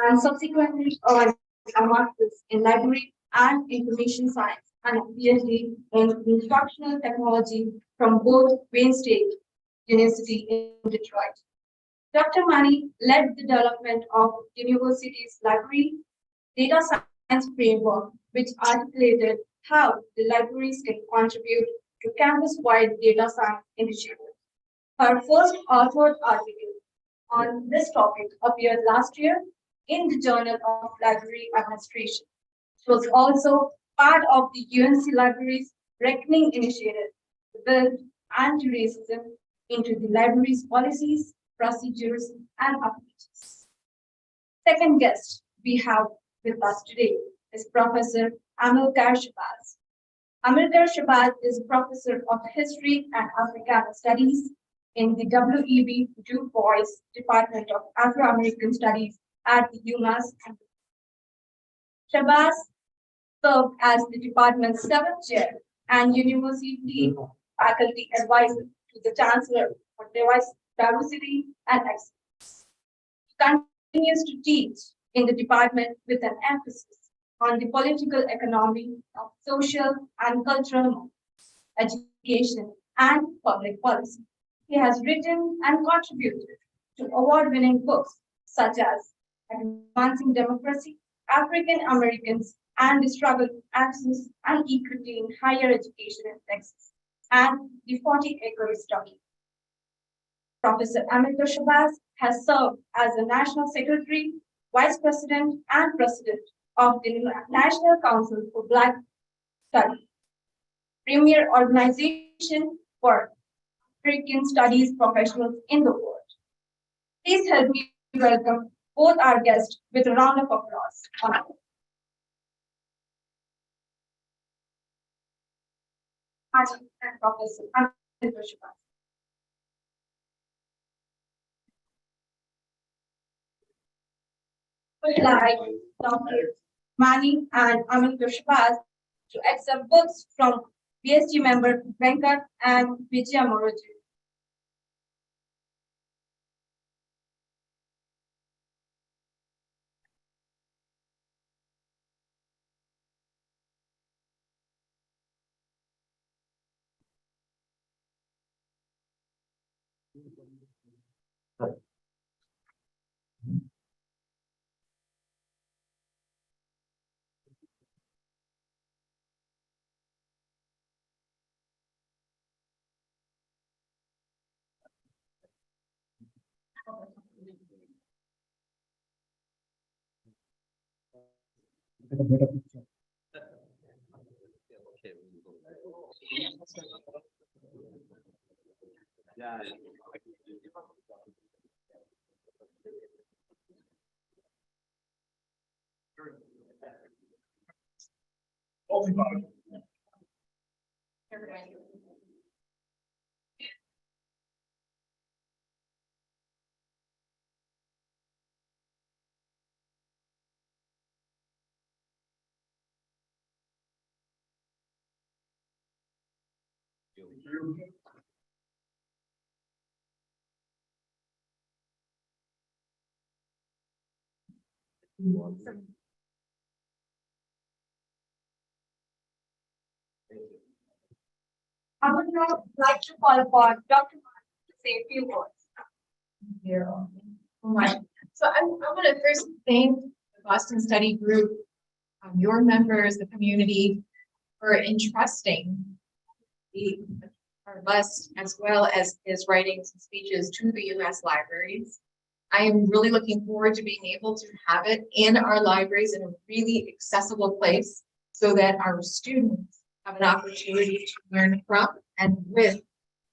and subsequently earned a master's in library and information science and a PhD in instructional technology from both Wayne State University in Detroit. Dr. Mani led the development of university's library data science framework, which articulated how the libraries can contribute to campus-wide data science initiatives. Her first authored article on this topic appeared last year in the Journal of Library Administration. She was also part of the UNC Libraries Reckoning Initiative to build anti-racism into the library's policies, procedures, and approaches. Second guest we have with us today is Professor Ambedkar Shabazz. Ambedkar Shabazz is Professor of History and Africana Studies in the W.E.B. Du Bois Department of Afro-American Studies at the UMass. Shabazz served as the department's 7th chair and university faculty advisor to the Chancellor for Diversity and Excellence. He continues to teach in the department with an emphasis on the political economy of social and cultural movements, education, and public policy. He has written and contributed to award-winning books such as Advancing Democracy, African Americans, and the Struggle for Access and Equity in Higher Education in Texas, and the 40-Acre Study. Professor Ambedkar Shabazz has served as a National Secretary, Vice President, and President of the National Council for Black Studies, premier organization for African studies professionals in the world. Please help me welcome both our guests with a round of applause. And Professor Ambedkar Shabazz. Would like Dr. Mani and Ambedkar Shabazz to accept books from BSG member Venkat and Vijaya Moroji. Get a better picture. Yeah. I would now like to call upon Dr. Mani to say a few words. So I want to first thank the Boston Study Group, your members, the community, for entrusting our bus as well as his writings and speeches to the U.S. libraries. I am really looking forward to being able to have it in our libraries in a really accessible place so that our students have an opportunity to learn from and with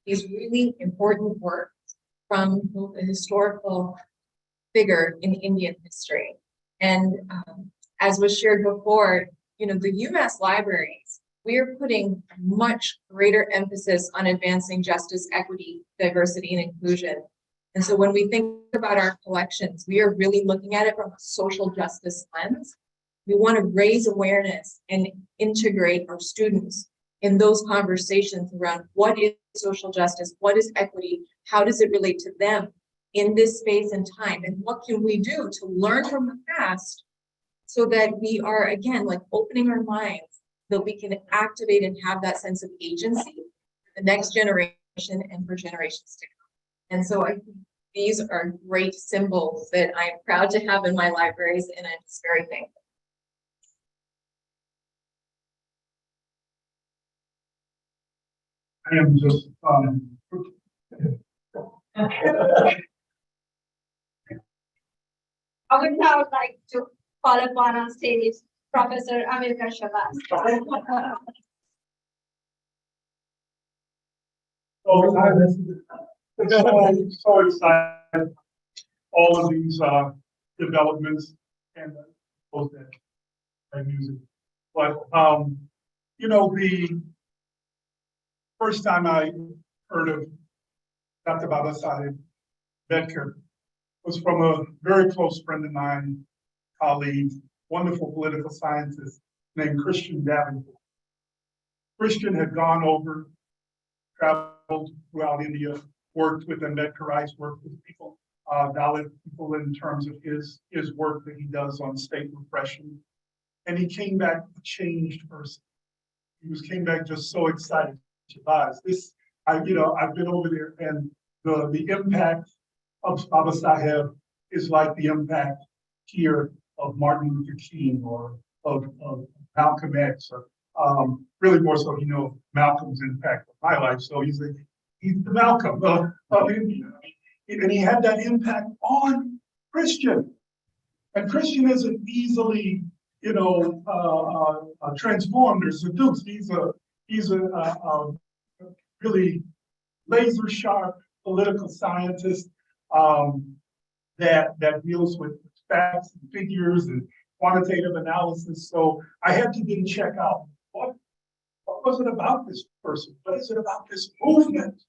these really important works from both a historical figure in Indian history. And as was shared before, the UMass libraries, we are putting much greater emphasis on advancing justice, equity, diversity, and inclusion. And so when we think about our collections, we are really looking at it from a social justice lens. We want to raise awareness and integrate our students in those conversations around what is social justice, what is equity, how does it relate to them in this space and time, and what can we do to learn from the past so that we are, again, like opening our minds, that we can activate and have that sense of agency for the next generation and for generations to come. And so I think these are great symbols that I'm proud to have in my libraries, and I'm just very thankful. I am just, I would now like to call upon on stage Professor Ambedkar Shabazz. so excited, all of these developments and both that music. But you know, the first time I heard of Dr. Babasaheb Ambedkar was from a very close friend of mine, colleague, wonderful political scientist named Christian Davenport. Christian had gone over, traveled throughout India, worked with Ambedkarites, worked with people, Dalit people in terms of his work that he does on state repression. And he came back a changed person. Came back just so excited. Shabazz, I've been over there, and the impact of Babasaheb is like the impact here of Martin Luther King or of Malcolm X, or really more so, Malcolm's impact on my life. So he's the Malcolm of India, and he had that impact on Christian. And Christian isn't easily, transformed or seduced. He's a really laser sharp political scientist that deals with facts and figures and quantitative analysis. So I had to then check out what was it about this person? What is it about this movement?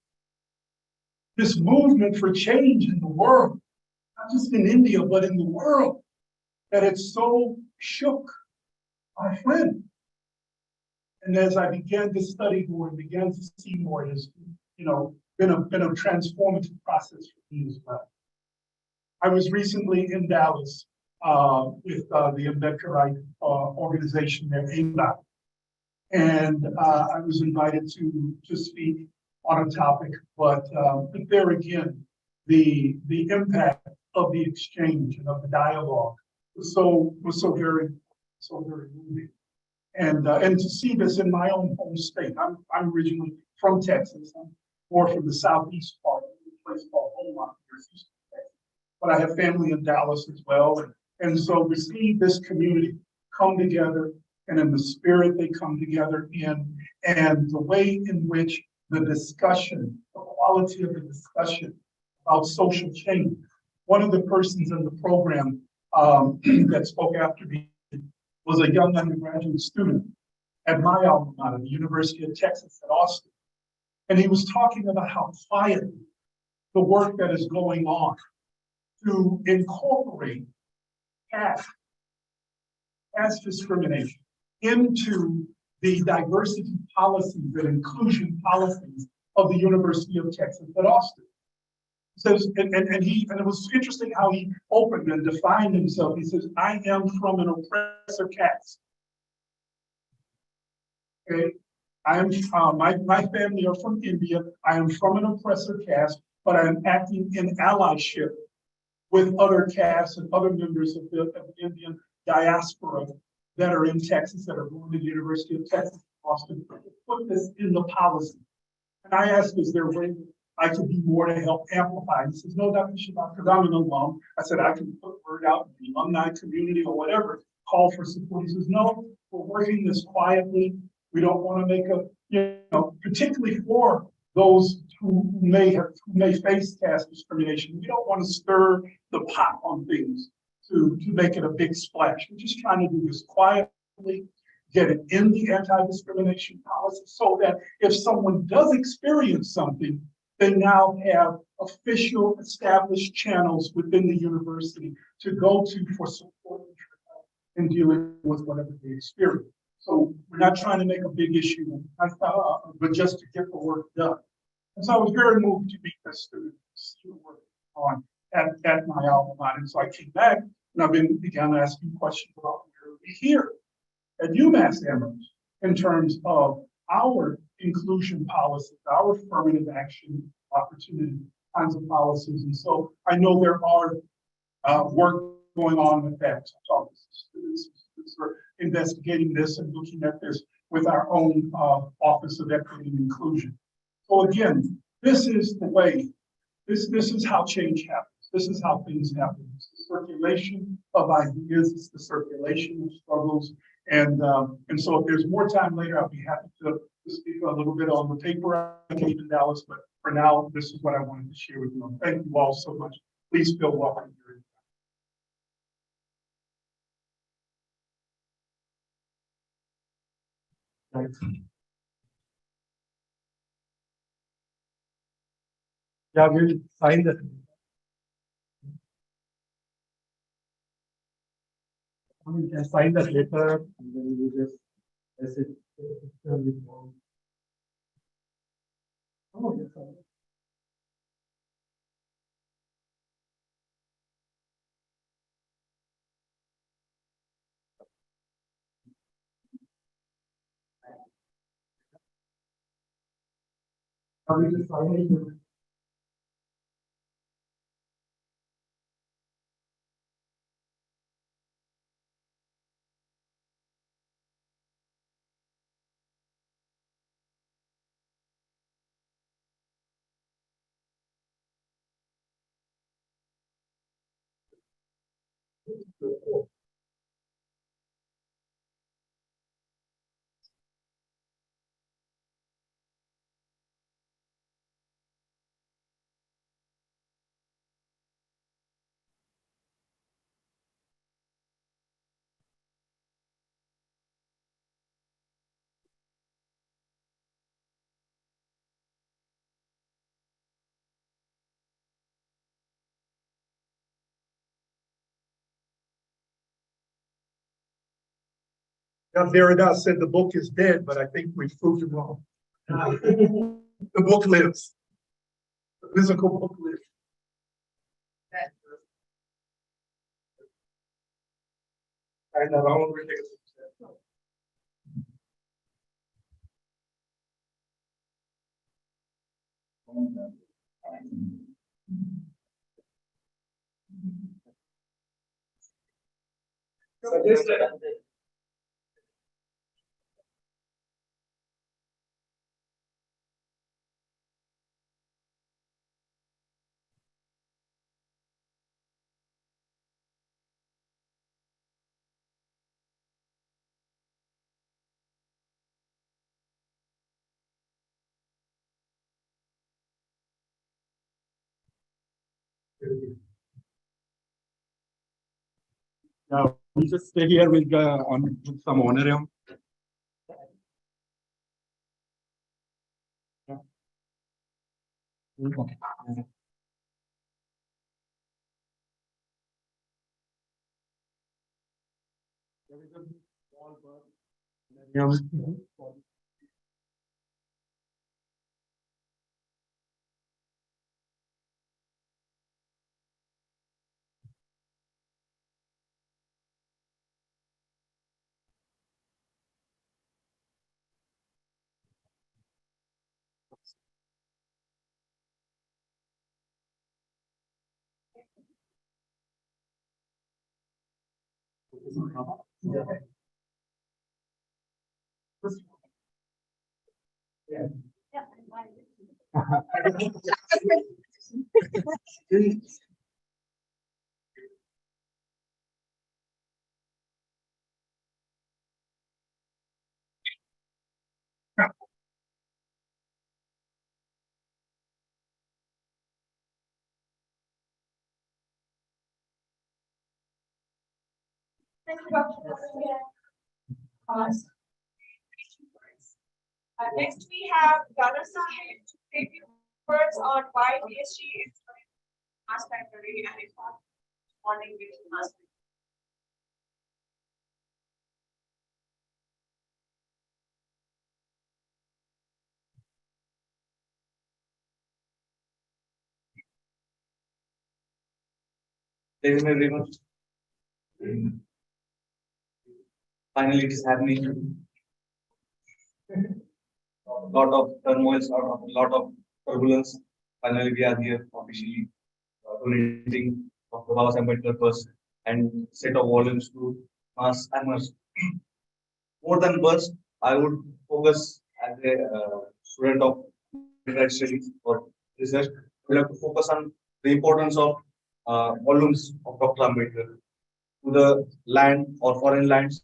This movement for change in the world, not just in India, but in the world, that it so shook my friend. And as I began to study more and began to see more, it's been a transformative process for me as well. I was recently in Dallas with the Ambedkarite organization there, Ambedkar. And I was invited to speak on a topic, but there again, the impact of the exchange and of the dialogue was so very moving. And to see this in my own home state. I'm originally from Texas. I'm more from the southeast part of a place called Beaumont, but I have family in Dallas as well. And so to see this community come together, and in the spirit they come together in, and the way in which the discussion, the quality of the discussion about social change. One of the persons in the program that spoke after me was a young undergraduate student at my alma mater, the University of Texas at Austin. And he was talking about how quietly the work that is going on to incorporate caste discrimination into the diversity policies and inclusion policies of the University of Texas at Austin. Says, and it was interesting how he opened and defined himself. He says, I am from an oppressor caste. Okay, I am my family are from India. I am from an oppressor caste, but I am acting in allyship with other castes and other members of the Indian diaspora that are in Texas, that are going to the University of Texas, Austin, put this in the policy. And I asked, is there a way I could do more to help amplify? He says, no, Dr. Shabazz, because I'm an alum. I said, I can put word out in the alumni community or whatever, call for support. He says, no, we're working this quietly. We don't want to make particularly for those who may face caste discrimination. We don't want to stir the pot on things to make it a big splash. We're just trying to do this quietly, get it in the anti-discrimination policy so that if someone does experience something, they now have official established channels within the university to go to for support in dealing with whatever they experience. So we're not trying to make a big issue, but just to get the work done. And so I was very moved to meet this student, see the work on. at my alma mater. So I came back and began asking questions about where we here at UMass Amherst in terms of our inclusion policies, our affirmative action opportunity kinds of policies. And so I know there are work going on with that. So students are investigating this and looking at this with our own Office of Equity and Inclusion. So again, this is the way, this is how change happens. This is how things happen. It's the circulation of ideas, it's the circulation of struggles. And so if there's more time later, I'll be happy to speak a little bit on the paper I gave in Dallas, but for now, this is what I wanted to share with you. Thank you all so much. Please feel welcome here. Thanks. Yeah, we'll sign that. We can sign that later and then we just as it. Oh, yes. Are we just signing? Now, Derrida said the book is dead, but I think we proved him wrong. The book lives. The physical book lives. I know, I won't read it. So this, now we just stay here with on with some honorarium. Okay. There is a small bird. Yeah. Thank you, Dr. Garcia. Next, we have Dada Sahib to take you words on why PSG is mass library and its morning with mass. There everyone. Finally, it is happening. Lot of turmoil, lot of turbulence. Finally, we are here officially donating Dr. Baba Ambedkar first and set of volumes to mass amers. More than burst, I would focus as a student of undergrad studies or research. We have to focus on the importance of volumes of Dr. Ambedkar to the land or foreign lands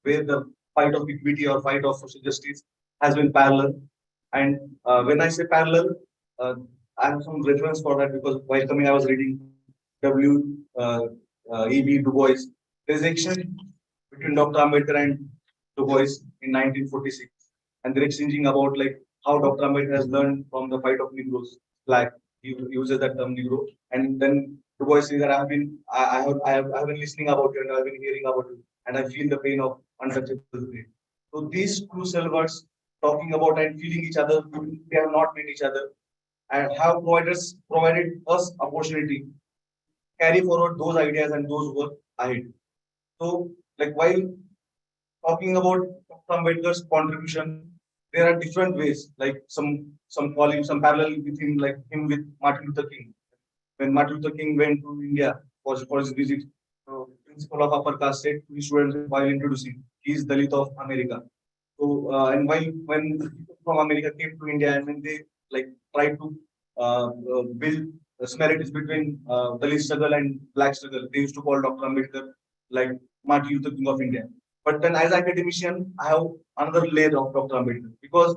where the fight of equity or fight of social justice has been parallel. And when I say parallel, uh, I have some reference for that because while coming, I was reading W. E.B. Du Bois. There is action between Dr. Ambedkar and Du Bois in 1946, and they're exchanging about like how Dr. Ambedkar has learned from the fight of Negroes, black. He uses that term Negro, and then Du Bois says that I have been listening about you and I've been hearing about you, and I feel the pain of untouchable pain. So these two cell talking about and feeling each other, they have not met each other, and have provided us opportunity carry forward those ideas and those work ahead. So, like while talking about Ambedkar's contribution, there are different ways, like some calling some parallel with him, like him with Martin Luther King. When Martin Luther King went to India for his visit, principal of upper caste said to his students while introducing, he is Dalit of America. So and while when people from America came to India and when they like tried to build similarities between Dalit struggle and black struggle, they used to call Dr. Ambedkar like Martin Luther King of India. But then as academician, I have another layer of Dr. Ambedkar because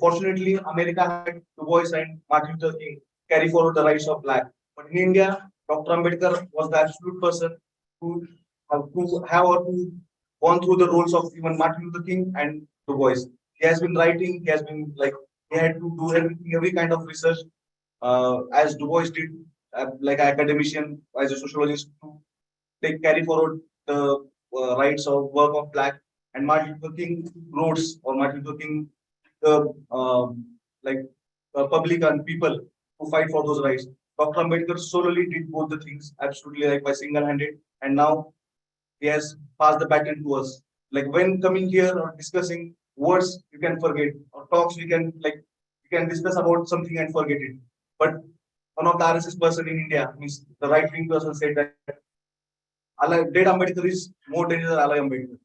fortunately America had Du Bois and Martin Luther King carry forward the rights of black. But in India, Dr. Ambedkar was the absolute person who have or who gone through the roles of even Martin Luther King and Du Bois. He has been writing, he has been like, he had to do everything, every kind of research as Du Bois did, like an academician, as a sociologist, to take carry forward the rights of work of black. And Martin Luther King wrote, or Martin Luther King, the like public and people who fight for those rights. Dr. Ambedkar solely did both the things, absolutely like by single-handed, and now he has passed the baton to us. Like when coming here or discussing words, you can forget, or talks, we can discuss about something and forget it. But one of the RSS person in India, means the right wing person, said that Dead Ambedkar is more dangerous than Alai Ambedkar.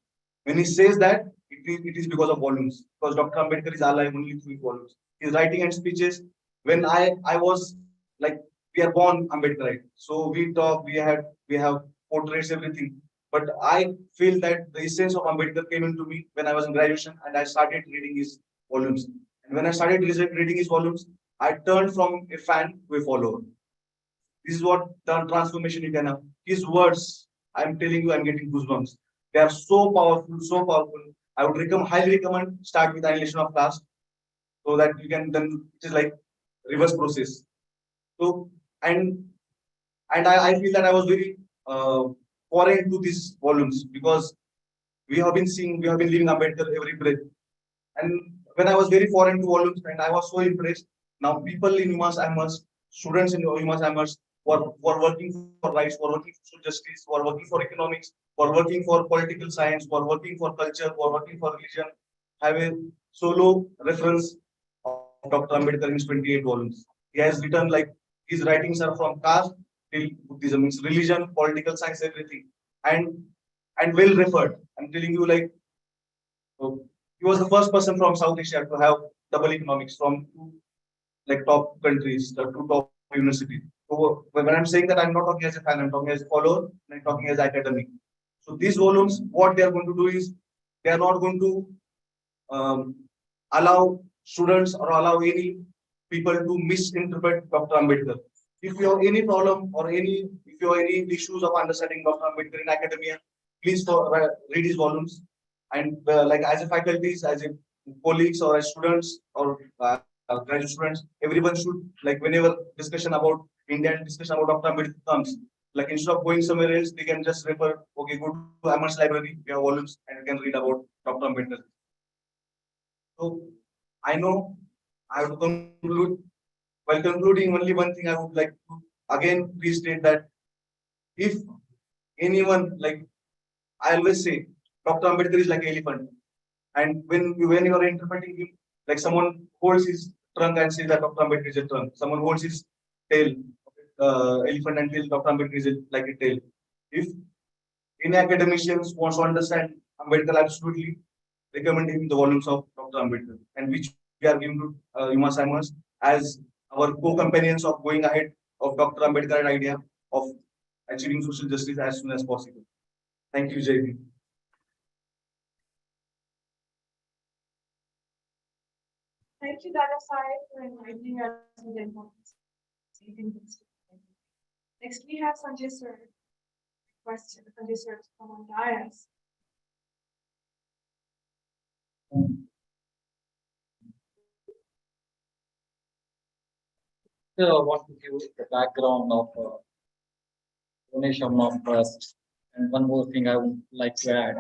When he says that, it is because of volumes. Because Dr. Ambedkar is alive only through volumes. His writing and speeches. When I was like, we are born Ambedkarite, so we talk, we have portraits, everything. But I feel that the essence of Ambedkar came into me when I was in graduation and I started reading his volumes. And when I started reading his volumes, I turned from a fan to a follower. This is what the transformation you can have. His words, I'm telling you, I'm getting goosebumps. They are so powerful, so powerful. I would highly recommend start with annihilation of caste so that you can then it is like reverse process. So and I feel that I was very foreign to these volumes because we have been living Ambedkar every breath. And when I was very foreign to volumes and I was so impressed, now people in UMass Amherst, students in UMass Amherst who are working for rights, who are working for social justice, who are working for economics, who are working for political science, who are working for culture, who are working for religion, have a solo reference of Dr. Ambedkar in 28 volumes. He has written like his writings are from caste till Buddhism, means religion, political science, everything. And well referred. I'm telling you like he was the first person from South Asia to have double economics from two like top countries, the two top universities. So when I'm saying that, I'm not talking as a fan, I'm talking as a follower, and I'm talking as academic. So these volumes, what they are going to do is they are not going to um, allow students or allow any people to misinterpret Dr. Ambedkar. If you have any problem or if you have any issues of understanding Dr. Ambedkar in academia, please read his volumes. And like as a faculties, as a colleagues or as students or graduate students, everyone should like whenever discussion about India and discussion about Dr. Ambedkar comes, like instead of going somewhere else, they can just refer, okay, go to Amherst Library, we have volumes, and you can read about Dr. Ambedkar. So I know I have to conclude. While concluding, only one thing I would like to again restate that if anyone, like I always say, Dr. Ambedkar is like an elephant. And when you are interpreting him, like someone holds his trunk and says that Dr. Ambedkar is a trunk. Someone holds his tail, elephant, and tells Dr. Ambedkar is like a tail. If any academicians wants to understand Ambedkar, absolutely recommend him the volumes of Dr. Ambedkar, and which we are giving to Yuma Simons as our co-companions of going ahead of Dr. Ambedkar idea of achieving social justice as soon as possible. Thank you, Jay. Thank you, Dada Sai, for inviting us to the importance. Next, we have Sanjay Sir. Question, Sanjay Sir, to come on dais. So I want to give the background of donation of trust. And one more thing I would like to add.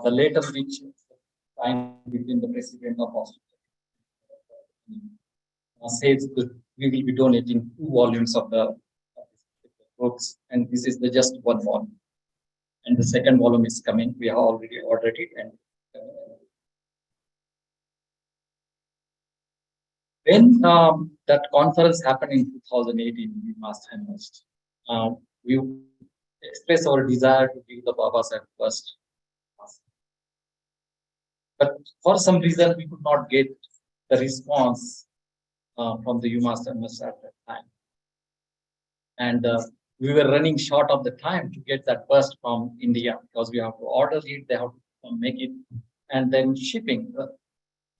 The letter which signed between the president of Australia says that we will be donating 2 volumes of the books, and this is the just 1 volume. And the second volume is coming. We have already ordered it, and when that conference happened in 2018, we must have missed. We expressed our desire to give the Baba Sahib first. But for some reason, we could not get the response from the UMass MS at that time. And we were running short of the time to get that bust from India because we have to order it, they have to make it, and then shipping.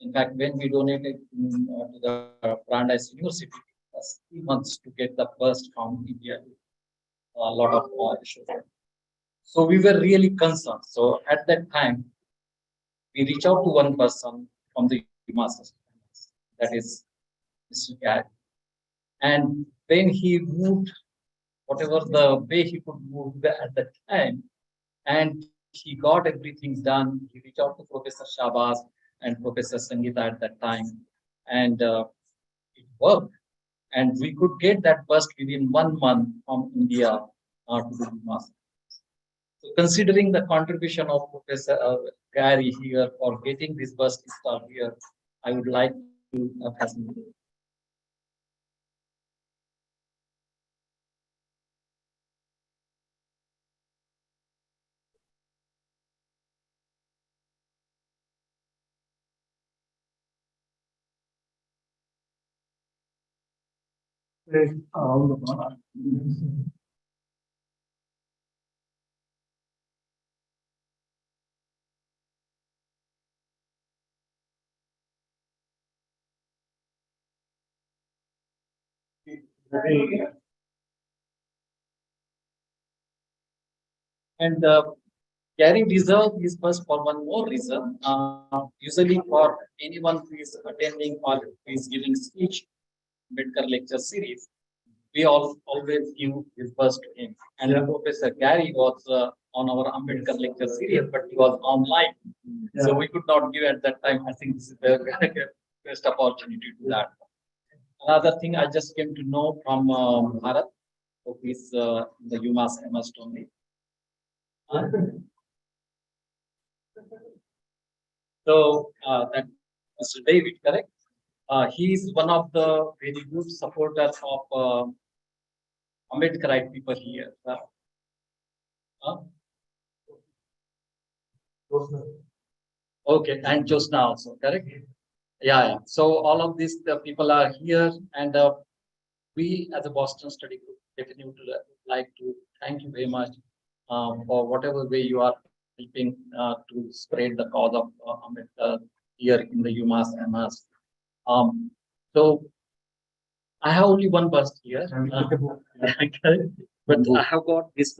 In fact, when we donated to the Brandeis University, it was 3 months to get the bust from India. A lot of issues. So we were really concerned. So at that time, we reached out to one person from the UMass, that is Mr. Gad. And when he moved, whatever the way he could move at that time, and he got everything done, he reached out to Professor Shabazz and Professor Sangeeta at that time, and it worked. And we could get that bust within 1 month from India to the UMass. So considering the contribution of Professor Gary here for getting this bust installed here, I would like to facilitate. And Gary deserves his bust for one more reason. Usually, for anyone who is attending or who is giving speech, Ambedkar lecture series, we always give his bust to him. And Professor Gary was on our Ambedkar lecture series, but he was online, so we could not give at that time. I think this is the best opportunity to do that. Another thing I just came to know from Bharat, who is the UMass MS only. So that Mr. David, correct? He is one of the very good supporters of Ambedkarite people here. Okay, and Josna also, correct? Yeah. So all of these the people are here, and we as a Boston Study Group definitely would like to thank you very much for whatever way you are helping to spread the cause of Ambedkar here in the UMass MS. So I have only one bust here, but I have got this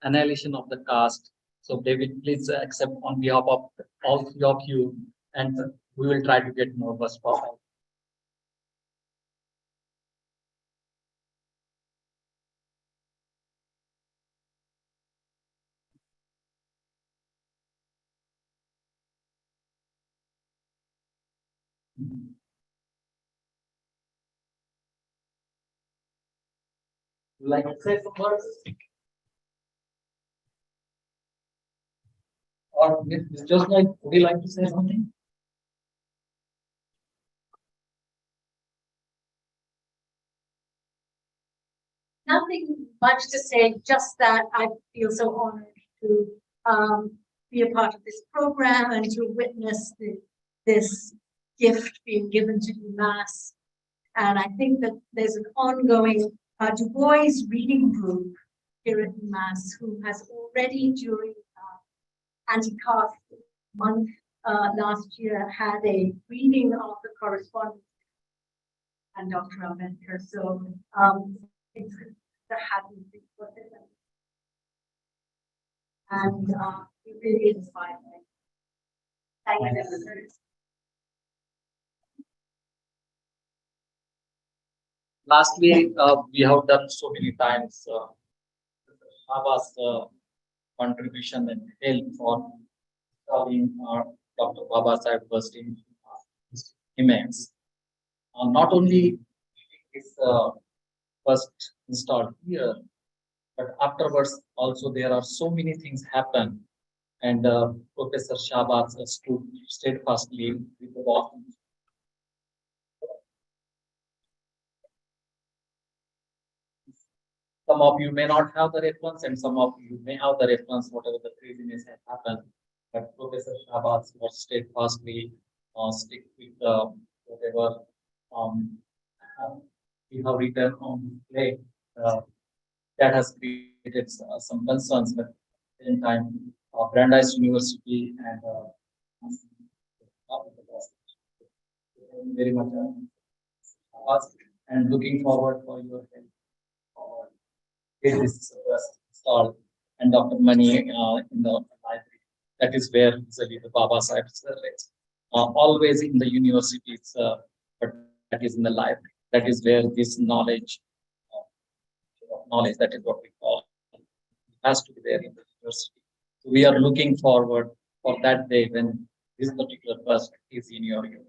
annihilation of the caste. So David, please accept on behalf of all 3 of you, and we will try to get more bust for all. Like I said, some words. Or Ms. Josna, would you like to say something? Nothing much to say, just that I feel so honored to be a part of this program and to witness this gift being given to UMass. And I think that there's an ongoing Du Bois reading group here at UMass who has already during anti-caste month last year had a reading of the correspondence and Dr. Ambedkar. So it's the happy thing for them. And it really inspired me. Thank you. Lastly, we have done so many times Shaba's contribution and help for installing Dr. Baba Sahib was immense. Not only is first installed here, but afterwards also there are so many things happen, and Professor Shahbaz stood steadfastly with the Boston. Some of you may not have the reference, and some of you may have the reference, whatever the craziness has happened. But Professor Shahbaz was steadfastly stick with whatever we have written on play. That has created some concerns, but at the same time, Brandeis University and very much and looking forward for your help. Get this installed, and Dr. Mani in the library. That is where usually the Baba Sahib is always in the universities, but that is in the library. That is where this knowledge, that is what we call, has to be there in the university. So we are looking forward for that day when this particular person is in your library.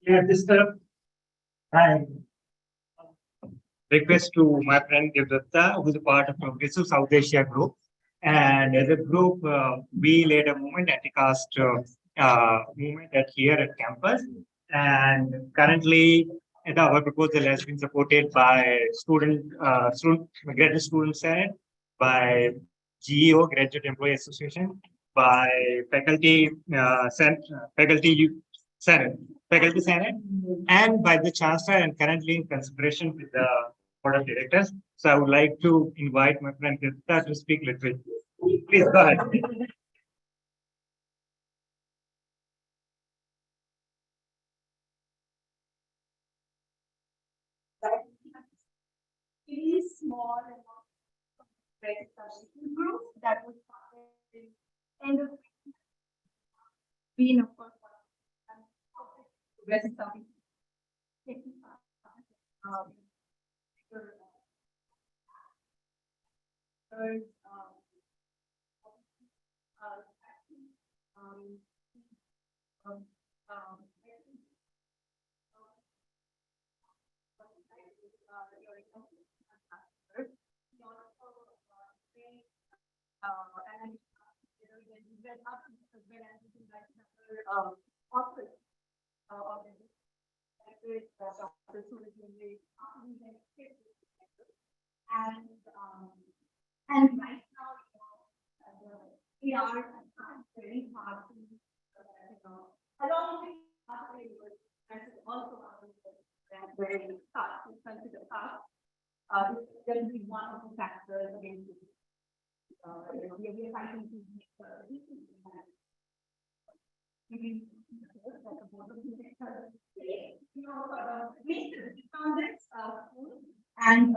Yeah, this I request to my friend Devdatta, who is a part of Progressive South Asia group. And as a group, we led a movement, anti-caste movement here at campus. And currently, our proposal has been supported by graduate student senate, by GEO, Graduate Employee Association, by faculty senate, and by the chancellor, and currently in consideration with the board of directors. So I would like to invite my friend Krista to speak little bit. Please go ahead. Really small and very special group that was started in end of being of course West South and right now, we are very hard to, along with other areas, and also very hard to consider past. This is going to be one of the factors against this. We are fighting to make and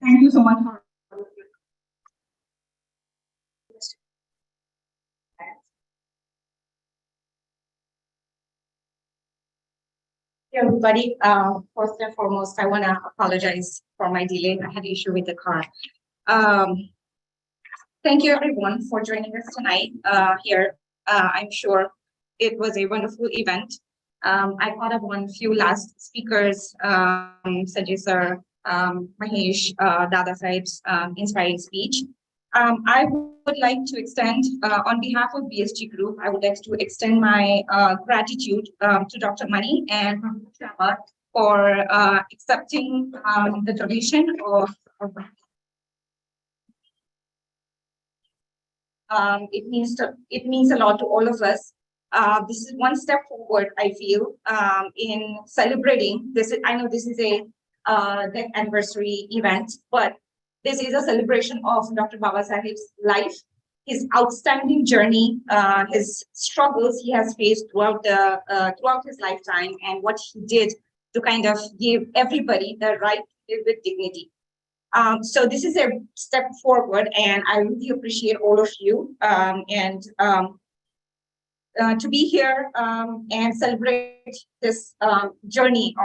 thank you so much for Hey, everybody. First and foremost, I want to apologize for my delay. I had an issue with the car. Thank you, everyone, for joining us tonight here. I'm sure it was a wonderful event. I thought of one few last speakers, Sajid sir, Mahesh, Dada Sahib's inspiring speech. I would like to extend, on behalf of BSG Group, I would like to extend my gratitude to Dr. Mani and Dr. Shama for accepting the donation of it means a lot to all of us. This is one step forward, I feel, in celebrating this. I know this is a death anniversary event, but this is a celebration of Dr. Baba Sahib's life, his outstanding journey, his struggles he has faced throughout his lifetime, and what he did to kind of give everybody the right to live with dignity. So this is a step forward, and I really appreciate all of you to be here and celebrate this journey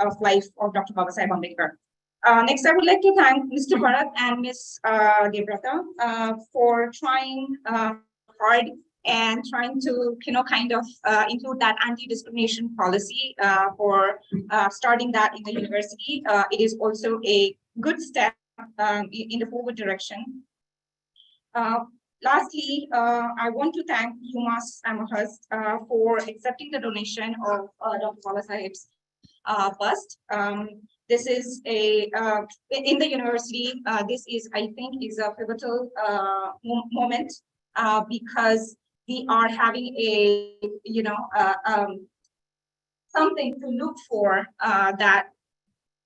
of life of Dr. Baba Sahib Ambedkar. Next, I would like to thank Mr. Bharat and Ms. Debrata for trying hard and trying to, kind of include that anti-discrimination policy for starting that in the university. It is also a good step in the forward direction. Lastly, I want to thank UMass Amherst for accepting the donation of Dr. Baba Sahib's bust. This is in the university, this is, I think, is a pivotal moment because we are having a, something to look for that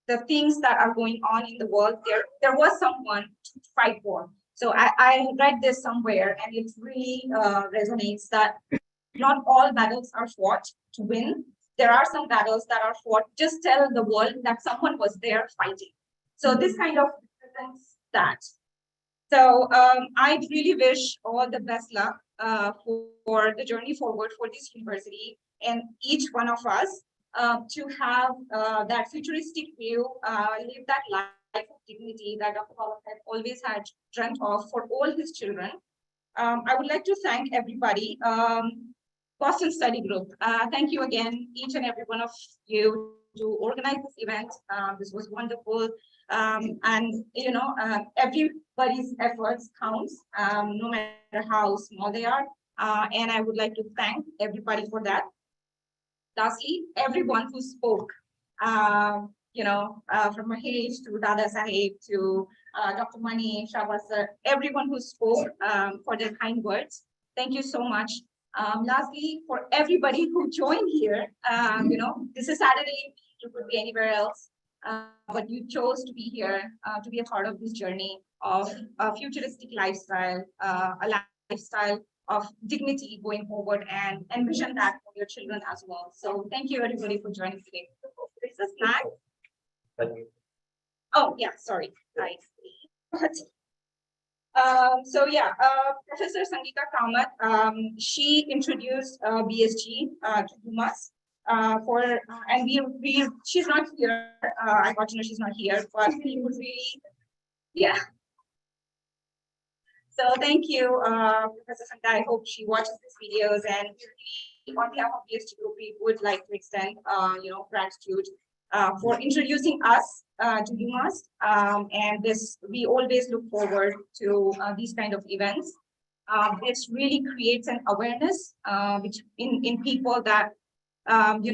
the things that are going on in the world, there was someone to fight for. So I read this somewhere, and it really resonates that not all battles are fought to win. There are some battles that are fought. Just tell the world that someone was there fighting. So this kind of represents that. So I really wish all the best luck for the journey forward for this university and each one of us to have that futuristic view, live that life of dignity that Dr. Baba had always had dreamt of for all his children. I would like to thank everybody. Boston Study Group, thank you again, each and every one of you, to organize this event. This was wonderful. And, everybody's efforts counts, no matter how small they are. And I would like to thank everybody for that. Lastly, everyone who spoke, from Mahesh to Dada Sahib to Dr. Mani, Shabas, everyone who spoke for their kind words. Thank you so much. Lastly, for everybody who joined here, this is Saturday, you could be anywhere else, but you chose to be here to be a part of this journey of a futuristic lifestyle, a lifestyle of dignity going forward, and envision that for your children as well. So thank you everybody for joining today. This is snack. Oh yeah, sorry. Professor Sangeeta Kamath, she introduced BSG to UMass and she's not here. I got to know she's not here, but we would really, yeah. So thank you, Professor Sangeeta. I hope she watches these videos, and on behalf of BSG Group, we would like to extend, gratitude for introducing us to UMass, and we always look forward to these kind of events. This really creates an awareness which in people that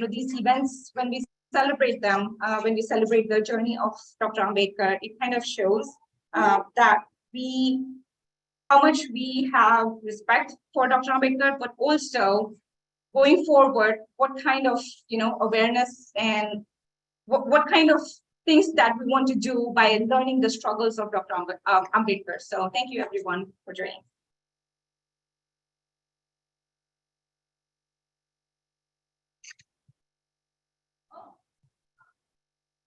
these events, when we celebrate them, when we celebrate the journey of Dr. Ambedkar, it kind of shows that how much we have respect for Dr. Ambedkar, but also going forward, what kind of awareness and what kind of things that we want to do by learning the struggles of Dr. Ambedkar. So thank you everyone for joining.